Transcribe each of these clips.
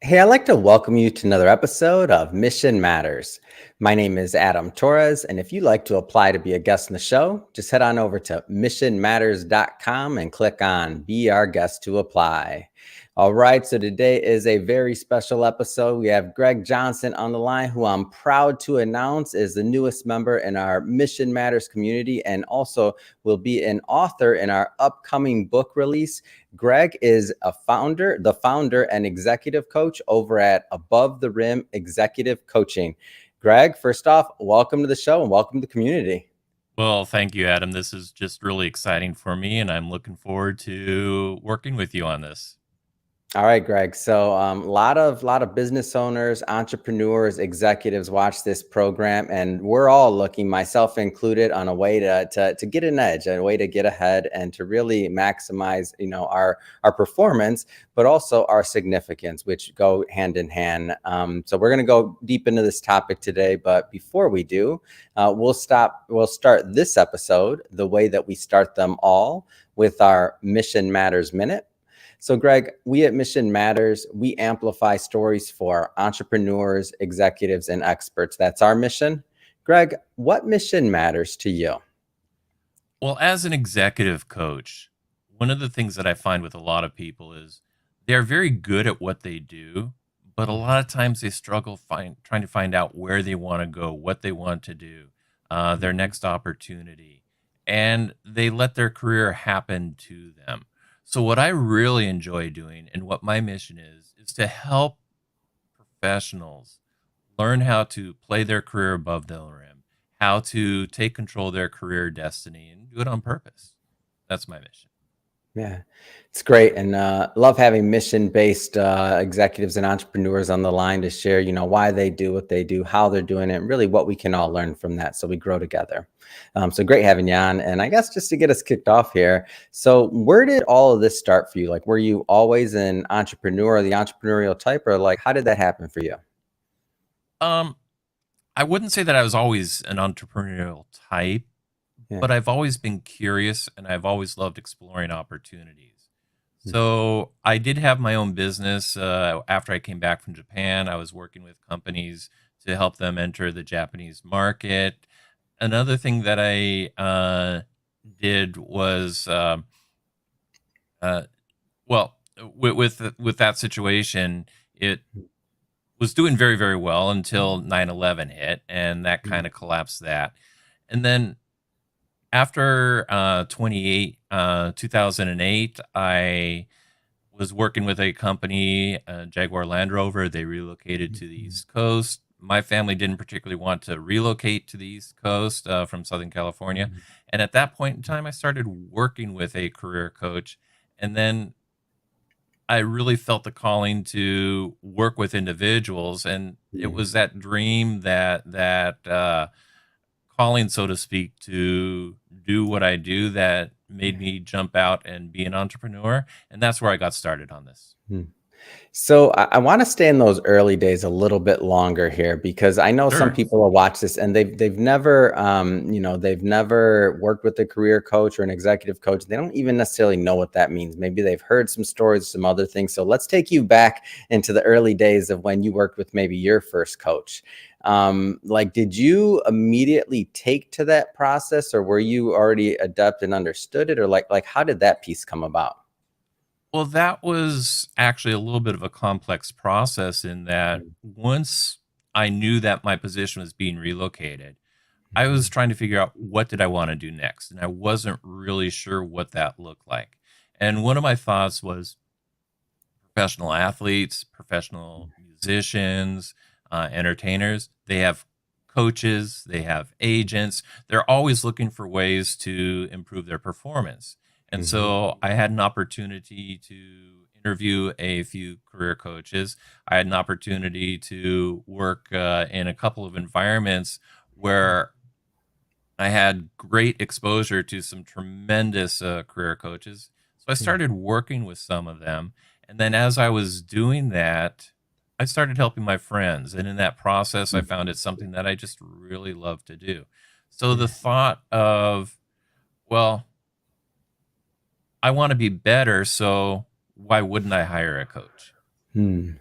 Hey, I'd like to welcome you to another episode of Mission Matters. My name is Adam Torres, and if you'd like to apply to be a guest in the show, just head on over to missionmatters.com and click on Be Our Guest to apply. All right, so today is a very special episode. We have Greg Johnson on the line, who I'm proud to announce is the newest member in our Mission Matters community and also will be an author in our upcoming book release. Greg is the founder and executive coach over at Above the Rim Executive Coaching. Greg, first off, welcome to the show and welcome to the community. Well, thank you, Adam. This is just really exciting for me, and I'm looking forward to working with you on this. All right, Greg. So, lot of business owners, entrepreneurs, executives watch this program, and we're all looking, myself included, on a way to get an edge, a way to get ahead, and to really maximize, our performance, but also our significance, which go hand in hand. So, we're going to go deep into this topic today, but before we do, we'll start this episode the way that we start them all, with our Mission Matters Minute. So, Greg, we at Mission Matters, we amplify stories for entrepreneurs, executives, and experts. That's our mission. Greg, what mission matters to you? Well, as an executive coach, one of the things that I find with a lot of people is they're very good at what they do, but a lot of times they struggle trying to find out where they want to go, what they want to do, their next opportunity, and they let their career happen to them. So, what I really enjoy doing and what my mission is to help professionals learn how to play their career above the rim, how to take control of their career destiny and do it on purpose. That's my mission. Yeah, it's great, and love having mission-based executives and entrepreneurs on the line to share, why they do what they do, how they're doing it, and really what we can all learn from that, so we grow together. So great having you on, and I guess just to get us kicked off here, so where did all of this start for you? Like, were you always an entrepreneur, the entrepreneurial type, or like, how did that happen for you? Um, I wouldn't say that I was always an entrepreneurial type, Yeah. but I've always been curious and I've always loved exploring opportunities. Mm. So I did have my own business after I came back from Japan. I was working with companies to help them enter the Japanese market. Another thing that I did was uh, well, with that situation, it was doing very very well until 9/11 hit, and that Mm. kind of collapsed that. And then after 2008, I was working with a company, Jaguar Land Rover. They relocated to the Mm. East Coast. My family didn't particularly want to relocate to the East Coast from Southern California. Mm. And at that point in time, I started working with a career coach. And then I really felt the calling to work with individuals. And it Mm. was that dream, that calling, so to speak, to do what I do that made Yeah. me jump out and be an entrepreneur. And that's where I got started on this. Mm. So I want to stay in those early days a little bit longer here because I know some Sure. people will watch this and they've never they've never worked with a career coach or an executive coach. They don't even necessarily know what that means. Maybe they've heard some stories, some other things. So let's take you back into the early days of when you worked with maybe your first coach. Like, did you immediately take to that process, or were you already adept and understood it, or like how did that piece come about? Well, that was actually a little bit of a complex process in that Mm. once I knew that my position was being relocated, I was Mhm. trying to figure out what did I want to do next, and I wasn't really sure what that looked like. And one of my thoughts was professional athletes, professional musicians, entertainers, they have coaches, they have agents. They're always looking for ways to improve their performance. And Mhm. so I had an opportunity to interview a few career coaches. I had an opportunity to work in a couple of environments where I had great exposure to some tremendous career coaches. So I Yeah. started working with some of them. And then as I was doing that, I started helping my friends. And in that process, I Mm. found it something that I just really love to do. So the Yeah. thought of, well, I want to be better. So why wouldn't I hire a coach? Hmm.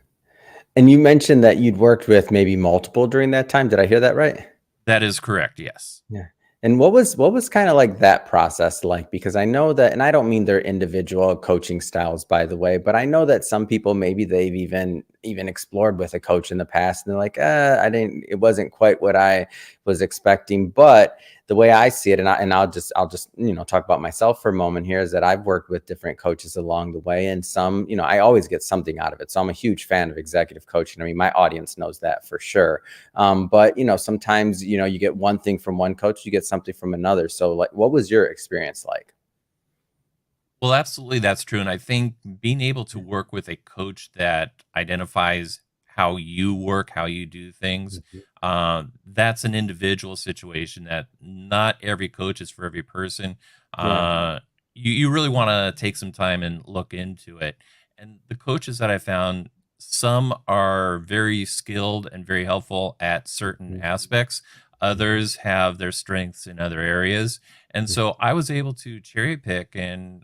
And you mentioned that you'd worked with maybe multiple during that time. Did I hear that right? That is correct. Yes. Yeah. And what was kind of like that process like? Because I know that, and I don't mean their individual coaching styles, by the way, but I know that some people maybe they've even explored with a coach in the past, and they're like, it wasn't quite what I was expecting. But the way I see it, and I'll just talk about myself for a moment here, is that I've worked with different coaches along the way, and some, I always get something out of it. So I'm a huge fan of executive coaching. I mean, my audience knows that for sure. But sometimes you get one thing from one coach, you get something from another. So like, what was your experience like? Well, absolutely, that's true. And I think being able to work with a coach that identifies how you work, how you do things, Mhm. that's an individual situation that not every coach is for every person. Yeah. You really want to take some time and look into it. And the coaches that I found, some are very skilled and very helpful at certain Mhm. aspects. Others have their strengths in other areas, and Mhm. so I was able to cherry pick and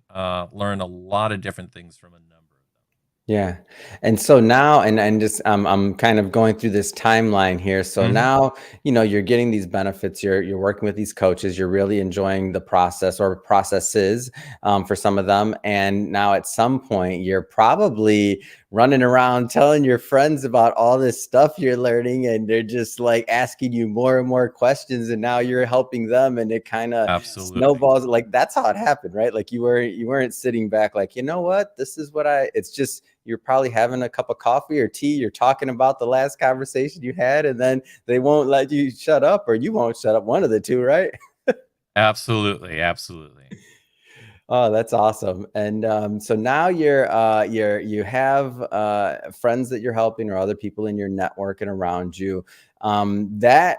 learn a lot of different things from a number of them. Yeah. And so now, and just I'm kind of going through this timeline here. So Hmm. now, you're getting these benefits, you're working with these coaches, you're really enjoying the process or processes, for some of them. And now at some point you're probably running around telling your friends about all this stuff you're learning, and they're just like asking you more and more questions, and now you're helping them, and it kind of Absolutely. snowballs. Like, that's how it happened, right? Like, you weren't sitting back like, what, this is what it's just, you're probably having a cup of coffee or tea, you're talking about the last conversation you had, and then they won't let you shut up, or you won't shut up, one of the two, right? Absolutely. Absolutely. Oh, that's awesome. And so now you have friends that you're helping, or other people in your network and around you. That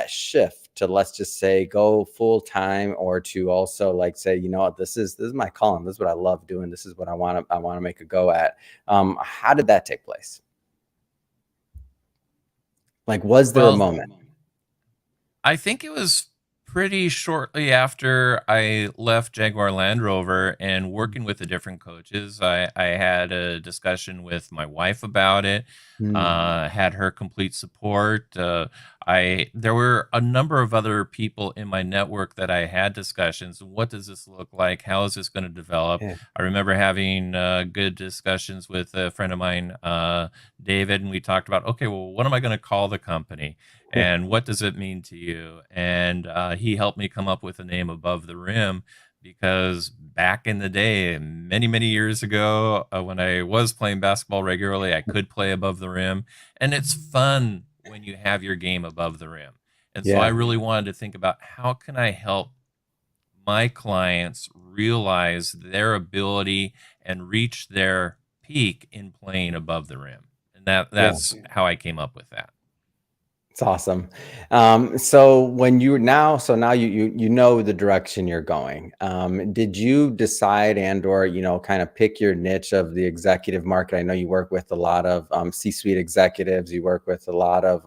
shift to, let's just say, go full time, or to also like say, what, this is my calling. This is what I love doing. This is what I want to make a go at. How did that take place? Like, was there a Well, moment? I think it was pretty shortly after I left Jaguar Land Rover and working with the different coaches. I had a discussion with my wife about it, Hmm. had her complete support. There were a number of other people in my network that I had discussions. What does this look like? How is this going to develop? Yeah. I remember having good discussions with a friend of mine, David, and we talked about, okay, well, what am I going to call the company? Yeah. And what does it mean to you? And he helped me come up with the name Above the Rim, because back in the day, many, many years ago, when I was playing basketball regularly, I could play above the rim. And it's fun when you have your game above the rim. And so I Yeah. really wanted to think about, how can I help my clients realize their ability and reach their peak in playing above the rim. And Yeah. that's how I came up with that. It's awesome. So now you know the direction you're going. Did you decide, and/or kind of pick your niche of the executive market? I know you work with a lot of C-suite executives. You work with a lot of.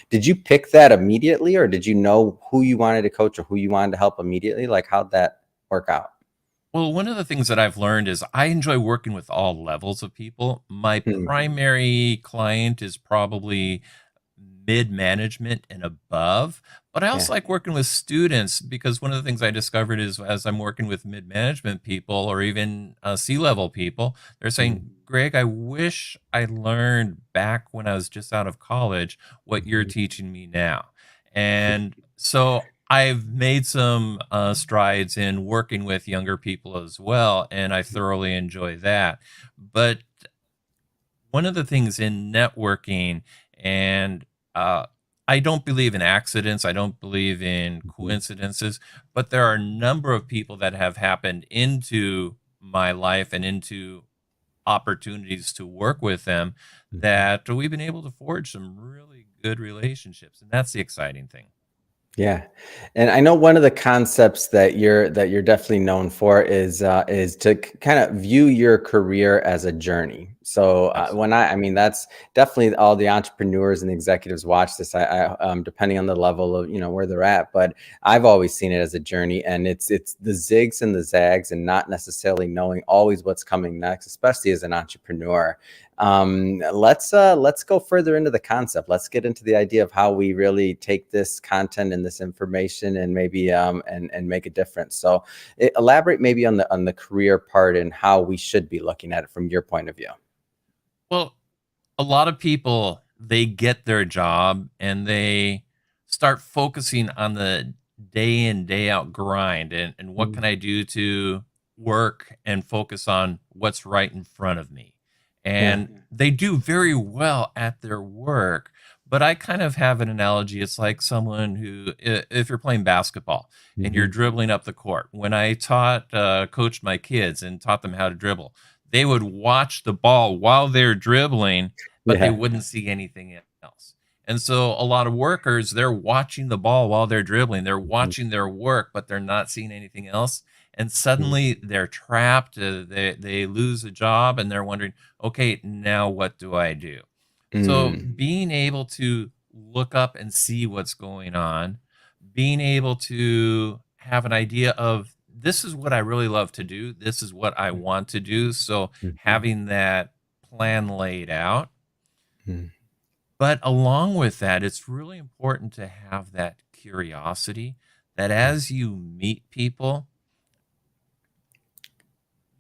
Did you pick that immediately, or did you know who you wanted to coach or who you wanted to help immediately? Like, how'd that work out? Well, one of the things that I've learned is I enjoy working with all levels of people. My Hmm. primary client is probably mid management and above, but I Yeah. also like working with students, because one of the things I discovered is, as I'm working with mid management people or even C-level people, they're saying, Mhm. Greg, I wish I learned back when I was just out of college what you're Mhm. teaching me now. And so I've made some strides in working with younger people as well, and I thoroughly enjoy that. But one of the things in networking, and uh, I don't believe in accidents, I don't believe in Mhm. coincidences, but there are a number of people that have happened into my life and into opportunities to work with them, Mhm. that we've been able to forge some really good relationships. And that's the exciting thing. Yeah. And I know one of the concepts that you're definitely known for is to kind of view your career as a journey. So when Absolutely. I mean, that's definitely, all the entrepreneurs and executives watch this. Depending on the level of where they're at, but I've always seen it as a journey, and it's the zigs and the zags, and not necessarily knowing always what's coming next, especially as an entrepreneur. Let's go further into the concept. Let's get into the idea of how we really take this content and this information and maybe and make a difference. So elaborate maybe on the career part and how we should be looking at it from your point of view. Well, a lot of people, they get their job and they start focusing on the day in, day out grind and what Mm. can I do to work and focus on what's right in front of me. Yeah. And they do very well at their work. But I kind of have an analogy. It's like someone who, if you're playing basketball and you're Hmm. dribbling up the court. When I coached my kids and taught them how to dribble, they would watch the ball while they're dribbling, but they Yeah. wouldn't see anything else. And so a lot of workers, they're watching the ball while they're dribbling. They're Mhm. watching their work, but they're not seeing anything else. And Mhm. suddenly they're trapped. They lose a job and they're wondering, okay, now what do I do? So Mm. being able to look up and see what's going on, being able to have an idea of this is what I really love to do, this is what I want to do. So Mhm. having that plan laid out. Mm. But along with that, it's really important to have that curiosity that Mm. as you meet people,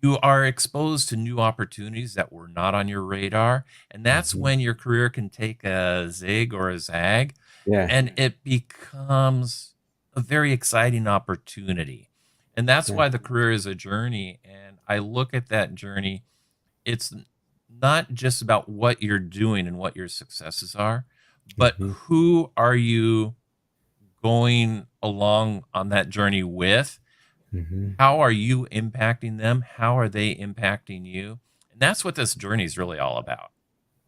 you are exposed to new opportunities that were not on your radar. And that's Mhm. when your career can take a zig or a zag Yeah. and it becomes a very exciting opportunity. And that's Yeah. why the career is a journey. And I look at that journey, it's not just about what you're doing and what your successes are, but Mhm. who are you going along on that journey with? Mhm. How are you impacting them? How are they impacting you? And that's what this journey is really all about.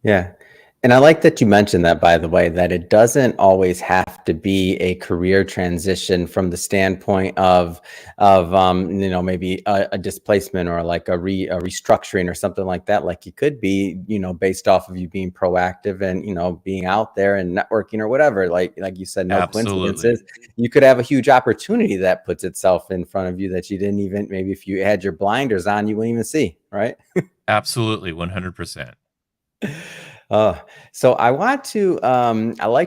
Yeah. And I like that you mentioned that, by the way, that it doesn't always have to be a career transition from the standpoint of maybe a displacement or like a restructuring or something like that. Like it could be, based off of you being proactive and, being out there and networking or whatever. Like you said, no Absolutely. coincidences. You could have a huge opportunity that puts itself in front of you that you didn't even, maybe if you had your blinders on, you wouldn't even see, right? Absolutely. 100%. Oh, so I like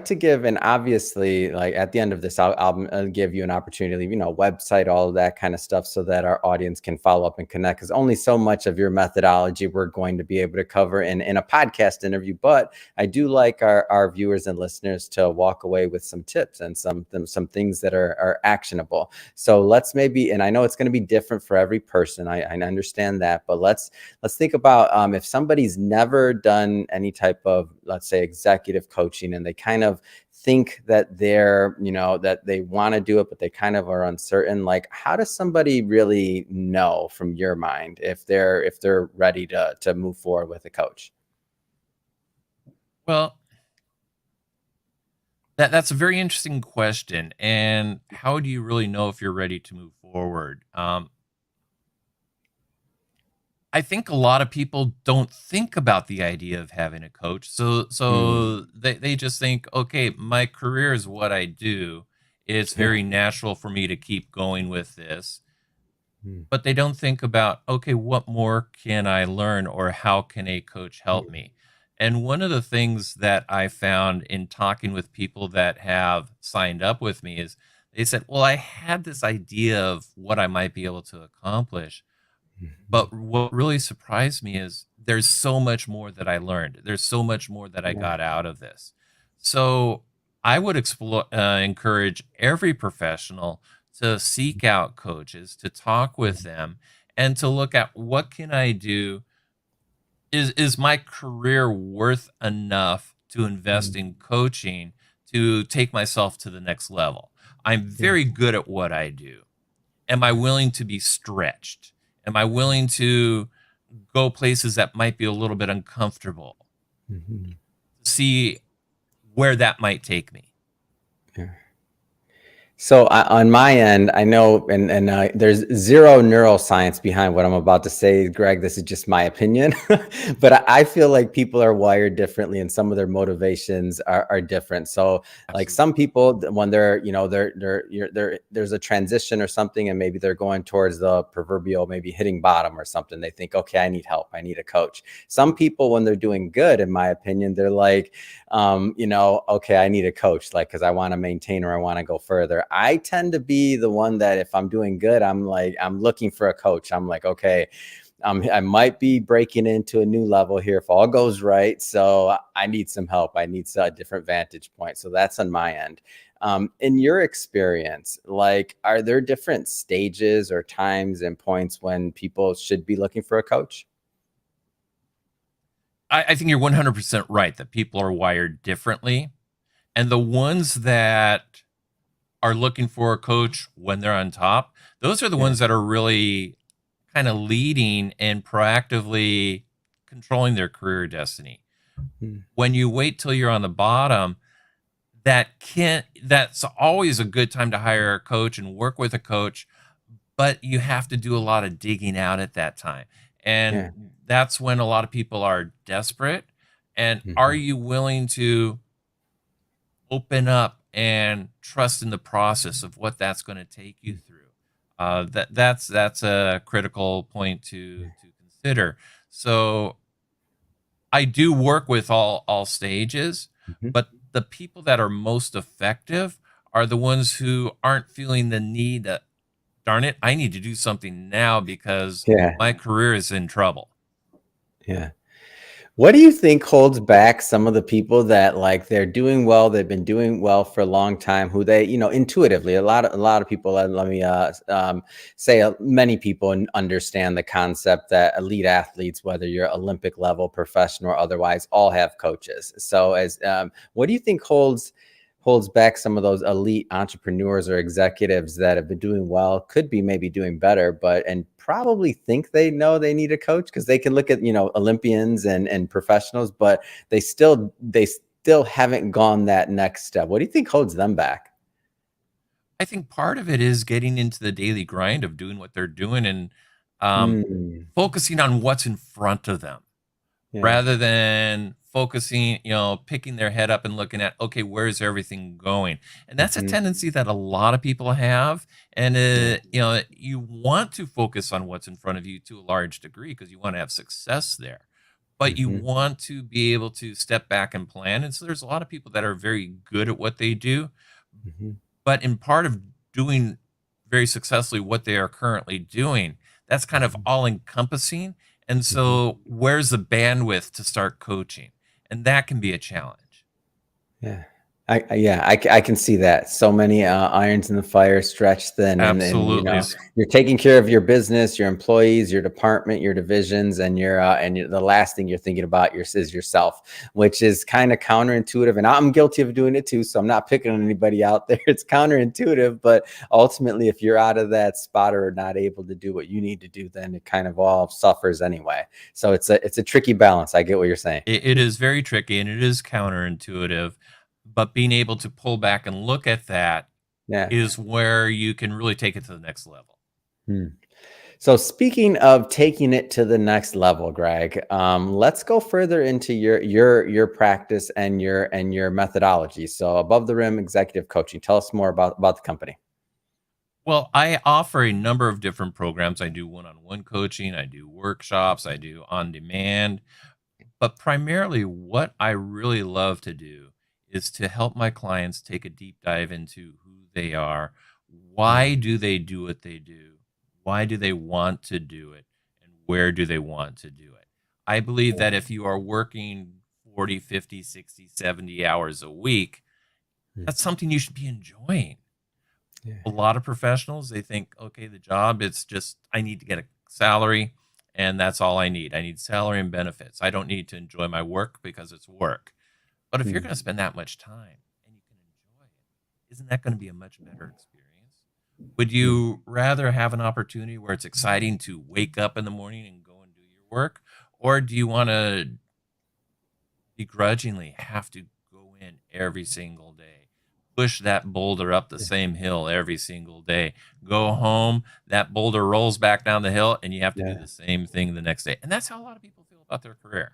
to give, and obviously, like at the end of this, I'll give you an opportunity, website, all of that kind of stuff, so that our audience can follow up and connect. Because only so much of your methodology we're going to be able to cover in a podcast interview. But I do like our viewers and listeners to walk away with some tips and some things that are actionable. So let's maybe, and I know it's going to be different for every person. I understand that, but let's think about if somebody's never done any type of, let's say, executive coaching, and they kind of think that that they want to do it, but they kind of are uncertain. Like, how does somebody really know from your mind if they're ready to move forward with a coach? Well, that's a very interesting question. And how do you really know if you're ready to move forward? I think a lot of people don't think about the idea of having a coach. So Mm. they just think, okay, my career is what I do. It's Yeah. very natural for me to keep going with this. Mm. But they don't think about, okay, what more can I learn or how can a coach help Mm. me? And one of the things that I found in talking with people that have signed up with me is they said, well, I had this idea of what I might be able to accomplish. Mhm. But what really surprised me is there's so much more that I learned. There's so much more that I Yeah. got out of this. So I would encourage every professional to seek out coaches, to talk with them, and to look at what can I do. Is my career worth enough to invest Mm. in coaching to take myself to the next level? I'm Yeah. very good at what I do. Am I willing to be stretched? Am I willing to go places that might be a little bit uncomfortable Mhm. to see where that might take me? Yeah. So on my end, I know, and there's zero neuroscience behind what I'm about to say, Greg. This is just my opinion, but I feel like people are wired differently, and some of their motivations are different. So, like Absolutely. some people, when they're, there's a transition or something, and maybe they're going towards the proverbial maybe hitting bottom or something. They think, okay, I need help. I need a coach. Some people, when they're doing good, in my opinion, they're like, okay, I need a coach, like, because I want to maintain or I want to go further. I tend to be the one that if I'm doing good, I'm like, I'm looking for a coach. I'm like, okay, I might be breaking into a new level here if all goes right. So I need some help. I need a different vantage point. So that's on my end. In your experience, like, are there different stages or times and points when people should be looking for a coach? I think you're 100% right that people are wired differently. And the ones that are looking for a coach when they're on top, those are the Yeah. ones that are really kind of leading and proactively controlling their career destiny. Mm. When you wait till you're on the bottom, that's always a good time to hire a coach and work with a coach, but you have to do a lot of digging out at that time. And Yeah. that's when a lot of people are desperate. And are Mhm. you willing to open up and trust in the process of what that's going to take you through? That's a critical point to consider. So I do work with all stages, Mhm. but the people that are most effective are the ones who aren't feeling the need that, darn it, I need to do something now because Yeah. my career is in trouble. Yeah. What do you think holds back some of the people that, like, they're doing well, they've been doing well for a long time, who they, intuitively, a lot of people, let me say, many people understand the concept that elite athletes, whether you're Olympic level, professional or otherwise, all have coaches. So as what do you think holds back some of those elite entrepreneurs or executives that have been doing well, could be maybe doing better, but and probably think they know they need a coach because they can look at, Olympians and professionals, but they still haven't gone that next step. What do you think holds them back? I think part of it is getting into the daily grind of doing what they're doing and Mm, focusing on what's in front of them yeah. rather than focusing, picking their head up and looking at, okay, where's everything going? And that's a Hmm. tendency that a lot of people have. And, Yeah. you want to focus on what's in front of you to a large degree because you want to have success there. But you Hmm. want to be able to step back and plan. And so there's a lot of people that are very good at what they do, Hmm. but in part of doing very successfully what they are currently doing, that's kind of all encompassing. And Hmm. so, where's the bandwidth to start coaching? And that can be a challenge. Yeah. I can see that. So many irons in the fire, stretched thin, and Absolutely. you're taking care of your business, your employees, your department, your divisions, and the last thing you're thinking about is yourself, which is kind of counterintuitive. And I'm guilty of doing it too, so I'm not picking on anybody out there. It's counterintuitive, but ultimately, if you're out of that spot or not able to do what you need to do, then it kind of all suffers anyway. So it's a tricky balance. I get what you're saying. It is very tricky and it is counterintuitive, but being able to pull back and look at that Yeah. is where you can really take it to the next level. Hmm. So speaking of taking it to the next level, Greg, let's go further into your practice and your methodology. So above the rim executive coaching. Tell us more about the company. Well, I offer a number of different programs. I do one on one coaching, I do workshops, I do on demand. But primarily, what I really love to do is to help my clients take a deep dive into who they are. Why Mm, do they do what they do? Why do they want to do it? And where do they want to do it? I believe yeah. that if you are working 40, 50, 60, 70 hours a week, Mm, that's something you should be enjoying. yeah. A lot of professionals, they think, okay, the job, it's just, I need to get a salary and that's all I need. I need salary and benefits. I don't need to enjoy my work because it's work. But if you're Mm, going to spend that much time and you can enjoy it, isn't that going to be a much better experience? Would mm. you rather have an opportunity where it's exciting to wake up in the morning and go and do your work? Or do you want to begrudgingly have to go in every single day, push that boulder up the same hill every single day. Go home, that boulder rolls back down the hill, and you have to do Yeah. the same thing the next day. And that's how a lot of people feel about their career.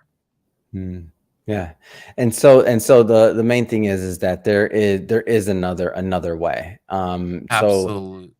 Mm. Yeah. And so the main thing is that there is another way. So Absolutely.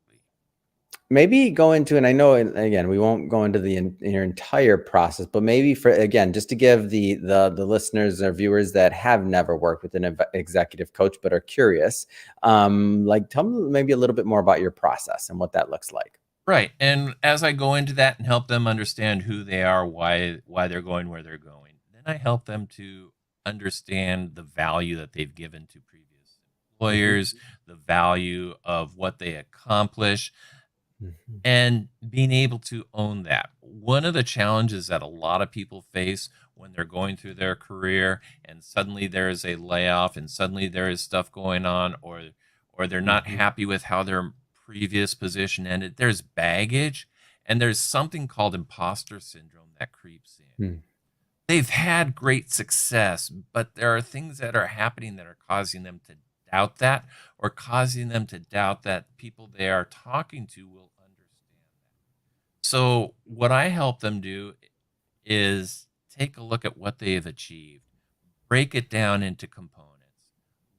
maybe go into, and I know, and again, we won't go into your entire process, but maybe for, again, just to give the listeners or viewers that have never worked with an executive coach but are curious, like tell me maybe a little bit more about your process and what that looks like. Right. And as I go into that and help them understand who they are, why they're going where they're going, then I help them to understand the value that they've given to previous Hmm. employers, the value of what they accomplish, Hmm. and being able to own that. One of the challenges that a lot of people face when they're going through their career and suddenly there is a layoff and suddenly there is stuff going on, or they're not Hmm. happy with how their previous position ended, there's baggage and there's something called imposter syndrome that creeps in. Hmm. They've had great success, but there are things that are happening that are causing them to doubt that, or causing them to doubt that people they are talking to will understand that. So, what I help them do is take a look at what they have achieved, break it down into components,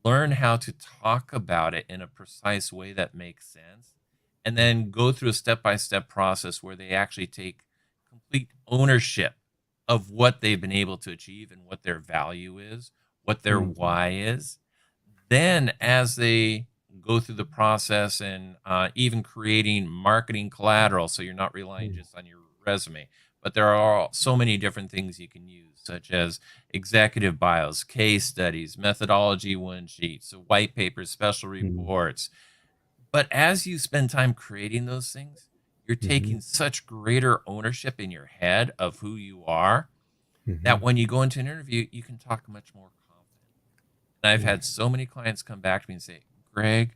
learn how to talk about it in a precise way that makes sense, and then go through a step by step process where they actually take complete ownership of what they've been able to achieve and what their value is, what their Hmm. why is. Then, as they go through the process and even creating marketing collateral, so you're not relying Hmm. just on your resume, but there are so many different things you can use, such as executive bios, case studies, methodology one sheets, so white papers, special Hmm. reports. But as you spend time creating those things, you're Hmm. taking such greater ownership in your head of who you are that Hmm. when you go into an interview, you can talk much more confident. And I've Yeah. had so many clients come back to me and say, Greg,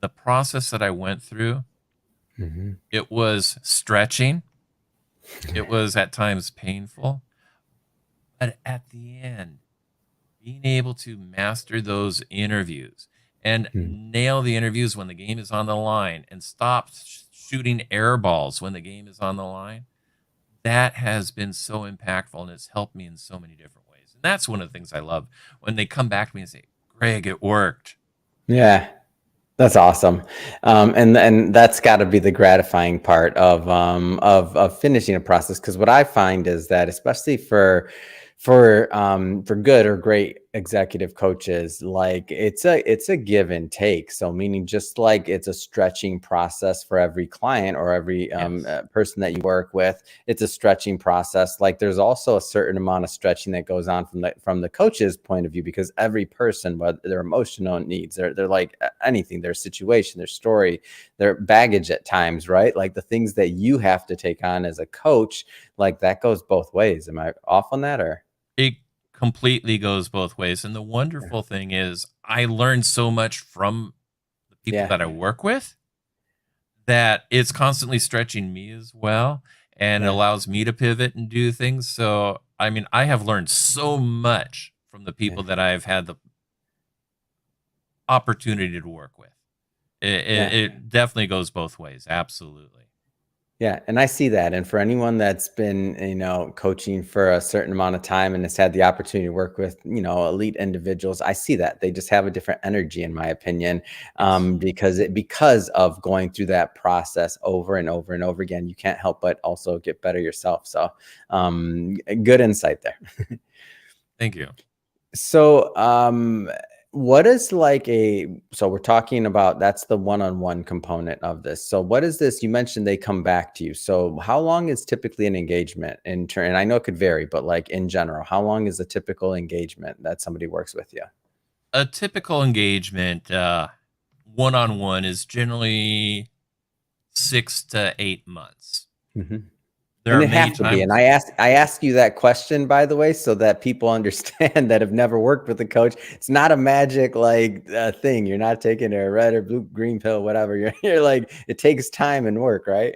the process that I went through, Hmm. it was stretching. It was at times painful. But at the end, being able to master those interviews and nail the interviews when the game is on the line and stop shooting air balls when the game is on the line, that has been so impactful and it's helped me in so many different ways. And that's one of the things I love when they come back to me and say, Greg, it worked. Yeah. That's awesome. And that's got to be the gratifying part of finishing a process. Because what I find is that, especially for good or great executive coaches, like it's a give and take. So meaning, just like it's a stretching process for every client or every Yes. person that you work with, it's a stretching process. Like there's also a certain amount of stretching that goes on from the coach's point of view, because every person, whether their emotional needs, they're like anything, their situation, their story, their baggage at times, right? Like the things that you have to take on as a coach, like that goes both ways. Am I off on that, or? It completely goes both ways. And the Yeah. wonderful thing is, I learned so much from the people Yeah. that I work with that it's constantly stretching me as well and Yeah. allows me to pivot and do things. So, I mean, I have learned so much from the Yeah. people that I've had the opportunity to work with. Yeah. It definitely goes both ways. Absolutely. Yeah, and I see that. And for anyone that's been, coaching for a certain amount of time and has had the opportunity to work with, elite individuals, I see that they just have a different energy, in my opinion, Yes. because of going through that process over and over and over again. You can't help but also get better yourself. So, good insight there. Thank you. So, what is so we're talking about, that's the one-on-one component of this. So what is this? You mentioned they come back to you. So how long is typically an engagement in turn? And I know it could vary, but like in general, how long is a typical engagement that somebody works with you? A typical engagement, one on one, is generally 6 to 8 months. Mhm. There And are it many have to be. And times. I ask you that question, by the way, so that people understand that have never worked with a coach. It's not a magic thing. You're not taking a red or blue, green pill, whatever. You're like, it takes time and work, right?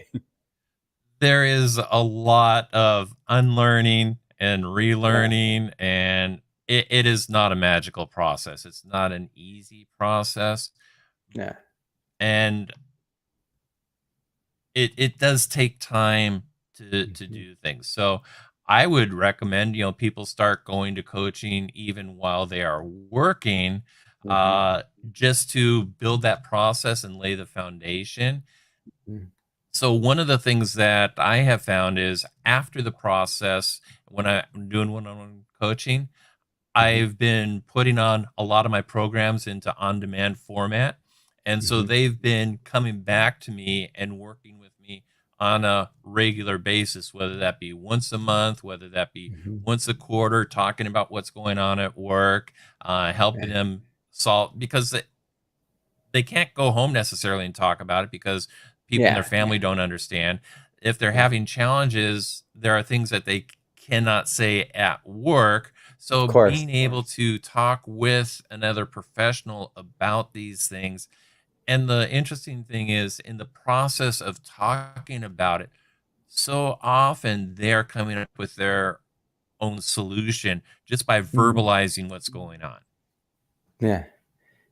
There is a lot of unlearning and Yeah. relearning, and it is not a magical process. It's not an easy process, Yeah. and it does take time to Mhm. do things. So I would recommend, people start going to coaching even while they are working, Mhm. uh, just to build that process and lay the foundation. Mhm. So one of the things that I have found is after the process, when I'm doing one-on-one coaching, Mhm. I've been putting on a lot of my programs into on-demand format, and so Mhm. they've been coming back to me and working with me on a regular basis, whether that be once a month, whether that be Mhm. once a quarter, talking about what's going on at work, helping Yeah. them solve because they can't go home necessarily and talk about it because people in their Yeah. family don't understand. If they're Yeah. having challenges, there are things that they cannot say at work. Of So course. being able to talk with another professional about these things. And the interesting thing is, in the process of talking about it, so often they're coming up with their own solution just by Mhm. verbalizing what's going on. Yeah.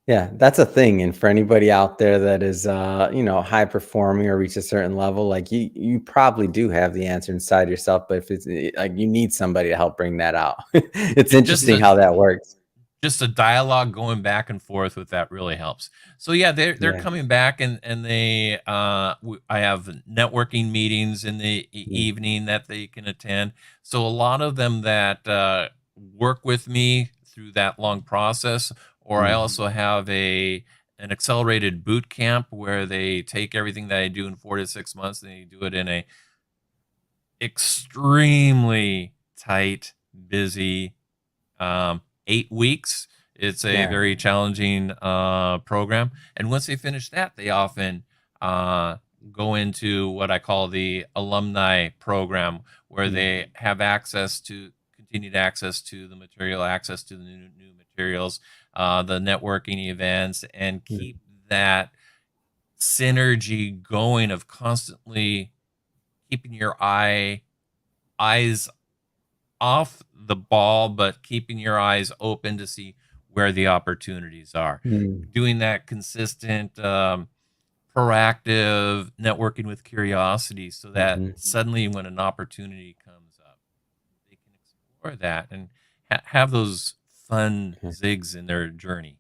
Yeah, that's a thing, and for anybody out there that is, high performing or reach a certain level, like, you probably do have the answer inside yourself, but if it's, like, you need somebody to help bring that out. It's Just interesting a how that works. just a dialogue going back and forth with that really helps. So yeah, they're Yeah. coming back and they I have networking meetings in the Mm. evening that they can attend. So a lot of them that work with me through that long process, or I Mhm. also have a an accelerated boot camp where they take everything that I do in 4 to 6 months and they do it in a extremely tight, busy 8 weeks. It's a Yeah. very challenging program. And once they finish that, they often uh, go into what I call the alumni program, where Mm. they have access to continued access to the material, access to the new materials, the networking events, and keep Mm. that synergy going of constantly keeping your eyes off the ball, but keeping your eyes open to see where the opportunities are. Mm. Doing that consistent, proactive networking with curiosity so that Mhm. suddenly when an opportunity comes up, they can explore that and have those fun zigs in their journey.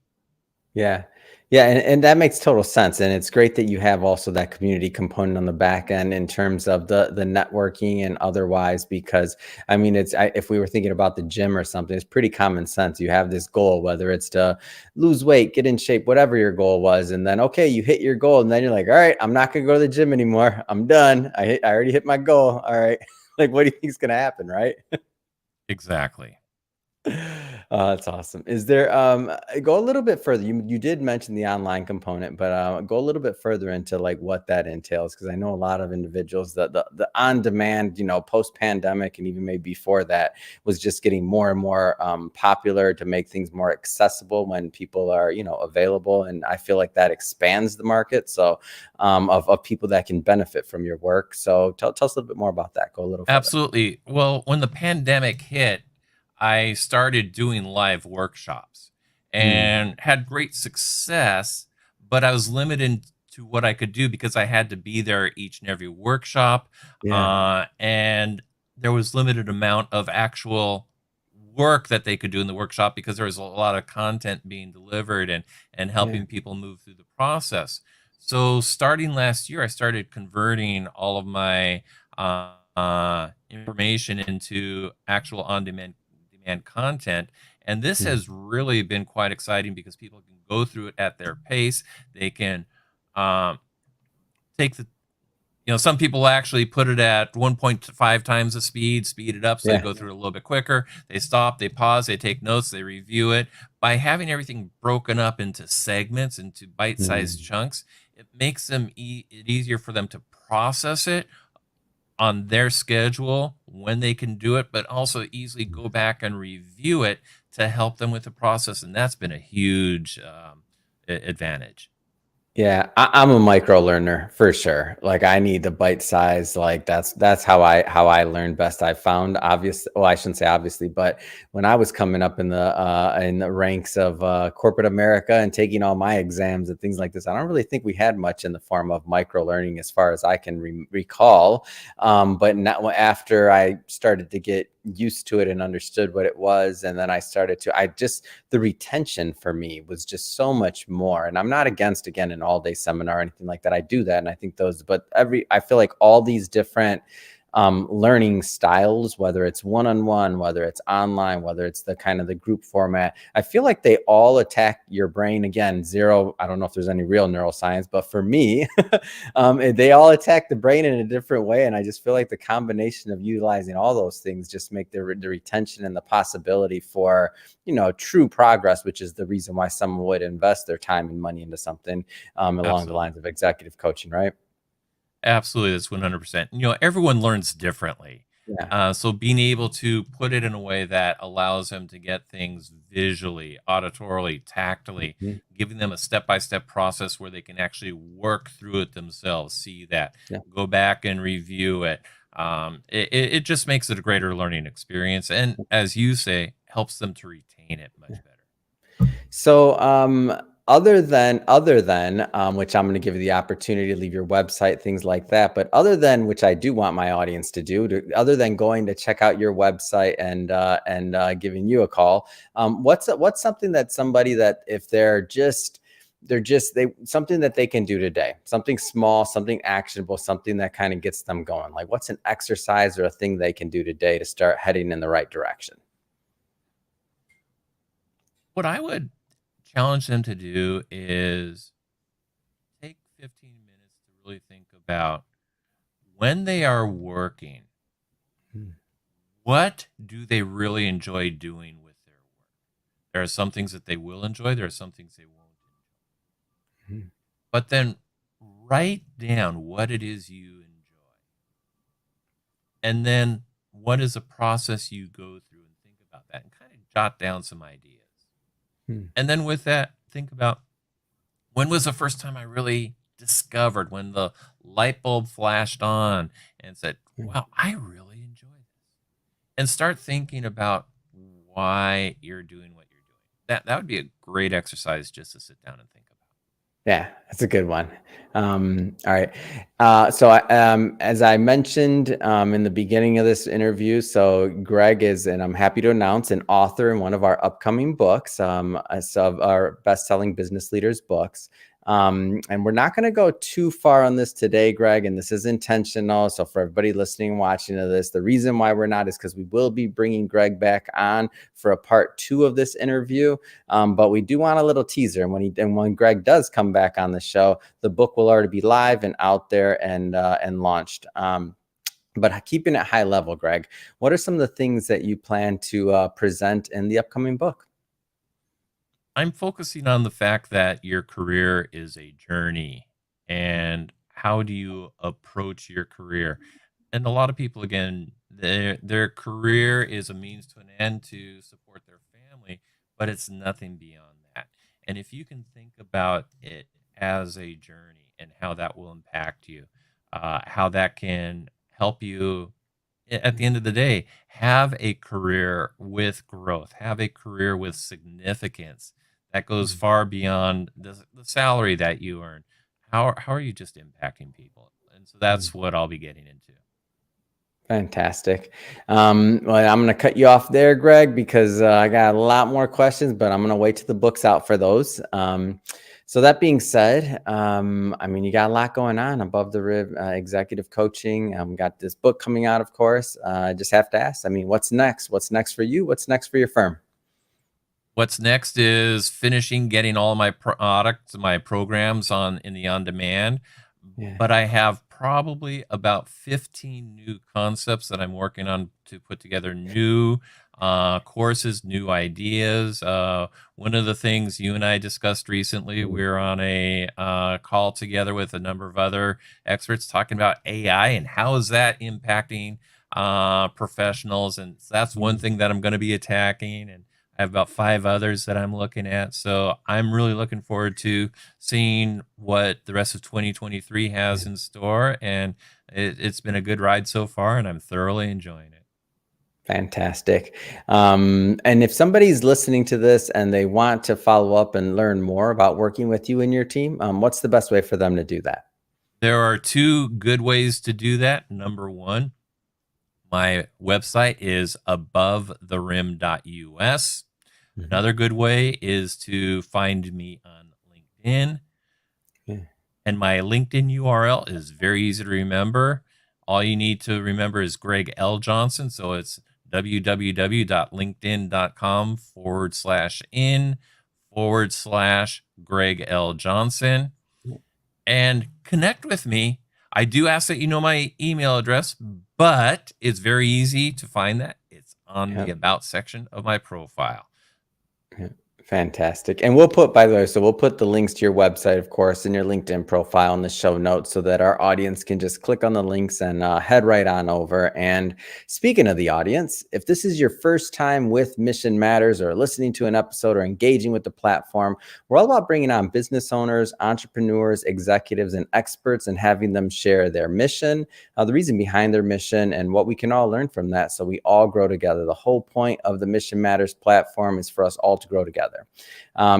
Yeah. Yeah, and that makes total sense, and it's great that you have also that community component on the back end in terms of the networking and otherwise, because I mean, if we were thinking about the gym or something, it's pretty common sense. You have this goal, whether it's to lose weight, get in shape, whatever your goal was, and then okay, you hit your goal, and then you're like, all right, I'm not gonna go to the gym anymore. I'm done. I already hit my goal. All right. Like, what do you think's gonna happen, right? Exactly. Oh, that's awesome. Is there go a little bit further. You did mention the online component, but go a little bit further into like what that entails because I know a lot of individuals that the on demand, post pandemic and even maybe before that was just getting more and more popular to make things more accessible when people are, available. And I feel like that expands the market. So of people that can benefit from your work. So tell us a little bit more about that. Go a little further. Absolutely. Well, when the pandemic hit, I started doing live workshops Mm, and had great success, but I was limited to what I could do because I had to be there each and every workshop. yeah. And there was limited amount of actual work that they could do in the workshop because there was a lot of content being delivered and Yeah. helping people move through the process. So starting last year, I started converting all of my information into actual on demand content. And this Mm, has really been quite exciting because people can go through it at their pace. They can um, take the some people actually put it at 1.5 times the speed, speed it up so they yeah. go through it a little bit quicker. They stop, they pause, they take notes, they review it. By having everything broken up into segments, into bite-sized Mm. chunks, it makes it easier for them to process it on their schedule when they can do it, but also easily go back and review it to help them with the process. And that's been a huge advantage. Yeah, I'm a micro learner for sure. Like I need the bite size. Like that's how I learn best. I found obvious. Well, I shouldn't say obviously, but when I was coming up in the ranks of corporate America and taking all my exams and things like this, I don't really think we had much in the form of micro learning as far as I can recall. But now after I started to get used to it and understood what it was, and then I started to, I just the retention for me was just so much more. And I'm not against, again, an all day seminar or anything like that. I do that. And I think those, but I feel like all these different learning styles, whether it's one-on-one, whether it's online, whether it's the kind of the group format, I feel like they all attack your brain. Again, zero, I don't know if there's any real neuroscience, but for me, they all attack the brain in a different way. And I just feel like the combination of utilizing all those things just make the retention and the possibility for, true progress, which is the reason why someone would invest their time and money into something along the Absolutely. lines of executive coaching, right? Absolutely, that's 100%. Everyone learns differently. Yeah. So being able to put it in a way that allows them to get things visually, auditorily, tactily, Mhm. giving them a step-by-step process where they can actually work through it themselves, see that, Yeah. go back and review it. It just makes it a greater learning experience, and as you say, helps them to retain it much better. So, other than which I'm going to give you the opportunity to leave your website, things like that. But other than which, I do want my audience to do. Other than going to check out your website and giving you a call, what's something that somebody that if they're just something that they can do today, something small, something actionable, something that kind of gets them going. Like what's an exercise or a thing they can do today to start heading in the right direction? What I would challenge them to do is take 15 minutes to really think about when they are working, Hmm. what do they really enjoy doing with their work? There are some things that they will enjoy, there are some things they won't enjoy. Hmm. But then write down what it is you enjoy. And then what is a process you go through and think about that and kind of jot down some ideas. Hmm. And then with that, think about when was the first time I really discovered when the light bulb flashed on and said, Hmm. wow, I really enjoy this. And start thinking about why you're doing what you're doing. That would be a great exercise just to sit down and think about. Yeah, that's a good one. All right. As I mentioned in the beginning of this interview, so Greg is, and I'm happy to announce, an author in one of our upcoming books, of our best-selling business leaders books. And we're not going to go too far on this today, Greg, and this is intentional. So for everybody listening and watching to this, the reason why we're not is because we will be bringing Greg back on for a part 2 of this interview. But we do want a little teaser. And when Greg does come back on the show, the book will already be live and out there and launched. But keeping it high level, Greg, what are some of the things that you plan to present in the upcoming book? I'm focusing on the fact that your career is a journey and how do you approach your career? And a lot of people, again, their career is a means to an end to support their family, but it's nothing beyond that. And if you can think about it as a journey and how that will impact you, how that can help you at the end of the day, have a career with growth, have a career with significance that goes Mhm. far beyond the salary that you earn. How are you just impacting people? And so Mhm. that's what I'll be getting into. Fantastic. Well, I'm going to cut you off there, Greg, because I got a lot more questions, but I'm going to wait till the book's out for those. So that being said, I mean, you got a lot going on above the rib, executive coaching. Got this book coming out, of course. I just have to ask, I mean, what's next? What's next for you? What's next for your firm? What's next is finishing getting all my products, my programs on in the on demand. Yeah. But I have probably about 15 new concepts that I'm working on to put together new courses, new ideas. One of the things you and I discussed recently, Mm. we were on a call together with a number of other experts talking about AI and how is that impacting professionals. And so that's one Mm. thing that I'm going to be attacking. And I have about 5 others that I'm looking at. So I'm really looking forward to seeing what the rest of 2023 has in store. And it's been a good ride so far, and I'm thoroughly enjoying it. Fantastic. And if somebody's listening to this and they want to follow up and learn more about working with you and your team, what's the best way for them to do that? There are 2 good ways to do that. Number 1, my website is abovetherim.us. Mhm. Another good way is to find me on LinkedIn. Yeah. And my LinkedIn URL is very easy to remember. All you need to remember is Greg L. Johnson. So it's www.linkedin.com/in/Greg L. Johnson, and connect with me. I do ask that you know my email address, but it's very easy to find that. It's on the Yep. About section of my profile. Yeah, fantastic. And we'll put, by the way, so we'll put the links to your website, of course, and your LinkedIn profile in the show notes so that our audience can just click on the links and head right on over. And speaking of the audience, if this is your first time with Mission Matters or listening to an episode or engaging with the platform, we're all about bringing on business owners, entrepreneurs, executives, and experts and having them share their mission, the reason behind their mission, and what we can all learn from that so we all grow together. The whole point of the Mission Matters platform is for us all to grow together.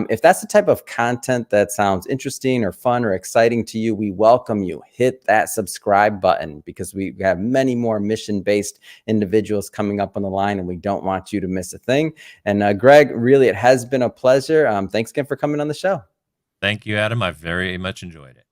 If that's the type of content that sounds interesting or fun or exciting to you, we welcome you. Hit that subscribe button because we have many more mission-based individuals coming up on the line, and we don't want you to miss a thing. And Greg, really, it has been a pleasure. Thanks again for coming on the show. Thank you, Adam. I very much enjoyed it.